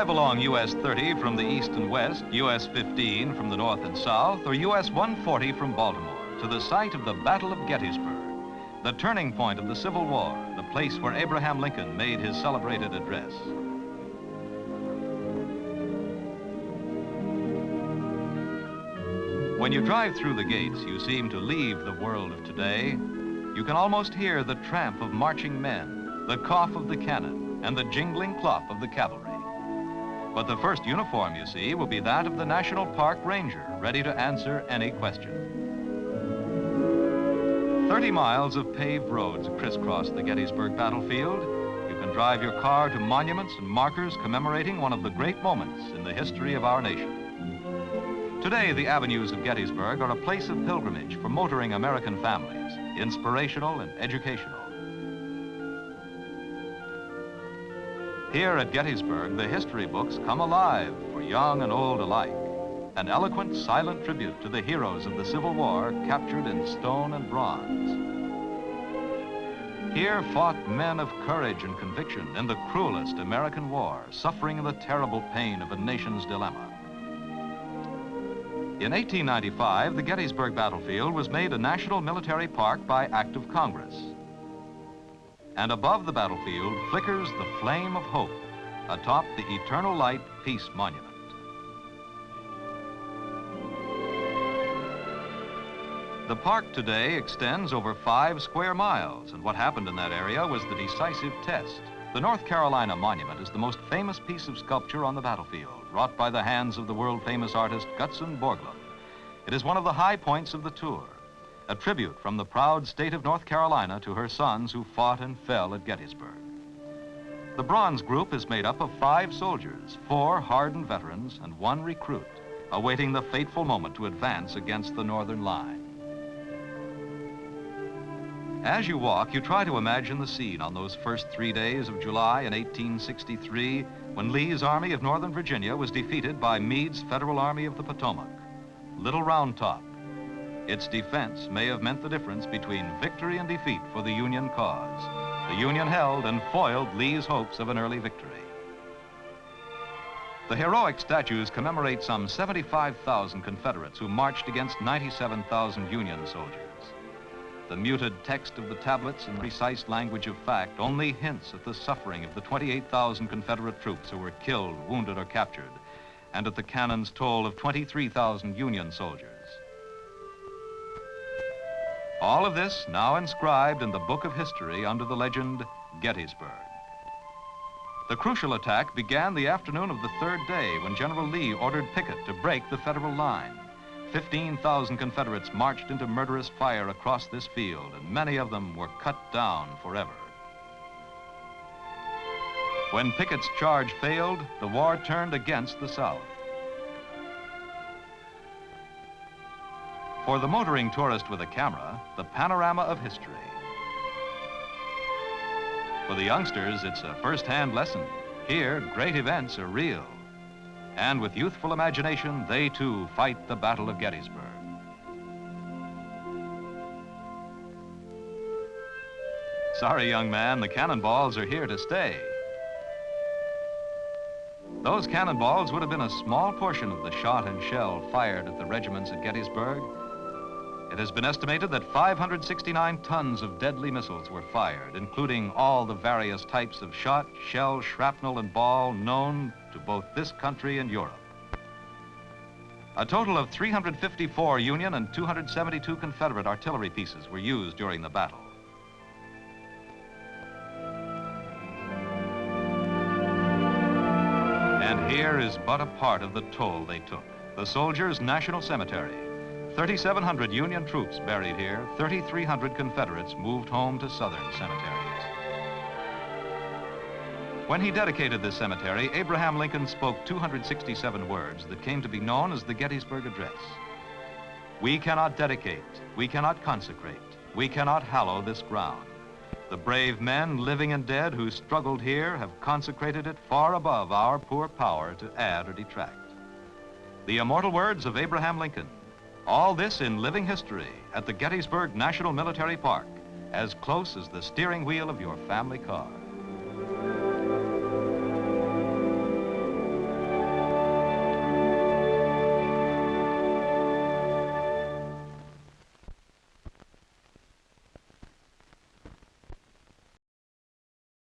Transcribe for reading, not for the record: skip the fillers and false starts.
drive along US 30 from the east and west, US 15 from the north and south, or US 140 from Baltimore to the site of the Battle of Gettysburg, the turning point of the Civil War, the place where Abraham Lincoln made his celebrated address. When you drive through the gates, you seem to leave the world of today. You can almost hear the tramp of marching men, the cough of the cannon, and the jingling clop of the cavalry. But the first uniform you see will be that of the National Park Ranger, ready to answer any question. 30 miles of paved roads crisscross the Gettysburg battlefield. You can drive your car to monuments and markers commemorating one of the great moments in the history of our nation. Today, the avenues of Gettysburg are a place of pilgrimage for motoring American families, inspirational and educational. Here at Gettysburg, the history books come alive for young and old alike. An eloquent, silent tribute to the heroes of the Civil War captured in stone and bronze. Here fought men of courage and conviction in the cruelest American war, suffering the terrible pain of a nation's dilemma. In 1895, the Gettysburg battlefield was made a national military park by act of Congress. And above the battlefield flickers the flame of hope atop the Eternal Light Peace Monument. The park today extends over 5 square miles, and what happened in that area was the decisive test. The North Carolina Monument is the most famous piece of sculpture on the battlefield, wrought by the hands of the world-famous artist Gutzon Borglum. It is one of the high points of the tour, a tribute from the proud state of North Carolina to her sons who fought and fell at Gettysburg. The bronze group is made up of 5 soldiers, 4 hardened veterans, and 1 recruit, awaiting the fateful moment to advance against the northern line. As you walk, you try to imagine the scene on those first 3 days of July in 1863, when Lee's Army of Northern Virginia was defeated by Meade's Federal Army of the Potomac. Little Round Top. Its defense may have meant the difference between victory and defeat for the Union cause. The Union held and foiled Lee's hopes of an early victory. The heroic statues commemorate some 75,000 Confederates who marched against 97,000 Union soldiers. The muted text of the tablets and precise language of fact only hints at the suffering of the 28,000 Confederate troops who were killed, wounded, or captured, and at the cannon's toll of 23,000 Union soldiers. All of this now inscribed in the book of history under the legend Gettysburg. The crucial attack began the afternoon of the 3rd day when General Lee ordered Pickett to break the Federal line. 15,000 Confederates marched into murderous fire across this field, and many of them were cut down forever. When Pickett's charge failed, the war turned against the South. For the motoring tourist with a camera, the panorama of history. For the youngsters, it's a first-hand lesson. Here, great events are real. And with youthful imagination, they too fight the Battle of Gettysburg. Sorry, young man, the cannonballs are here to stay. Those cannonballs would have been a small portion of the shot and shell fired at the regiments at Gettysburg. It has been estimated that 569 tons of deadly missiles were fired, including all the various types of shot, shell, shrapnel, and ball known to both this country and Europe. A total of 354 Union and 272 Confederate artillery pieces were used during the battle. And here is but a part of the toll they took. The Soldiers' National Cemetery. 3,700 Union troops buried here, 3,300 Confederates moved home to Southern cemeteries. When he dedicated this cemetery, Abraham Lincoln spoke 267 words that came to be known as the Gettysburg Address. We cannot dedicate, we cannot consecrate, we cannot hallow this ground. The brave men, living and dead, who struggled here have consecrated it far above our poor power to add or detract. The immortal words of Abraham Lincoln. All this in living history at the Gettysburg National Military Park, as close as the steering wheel of your family car.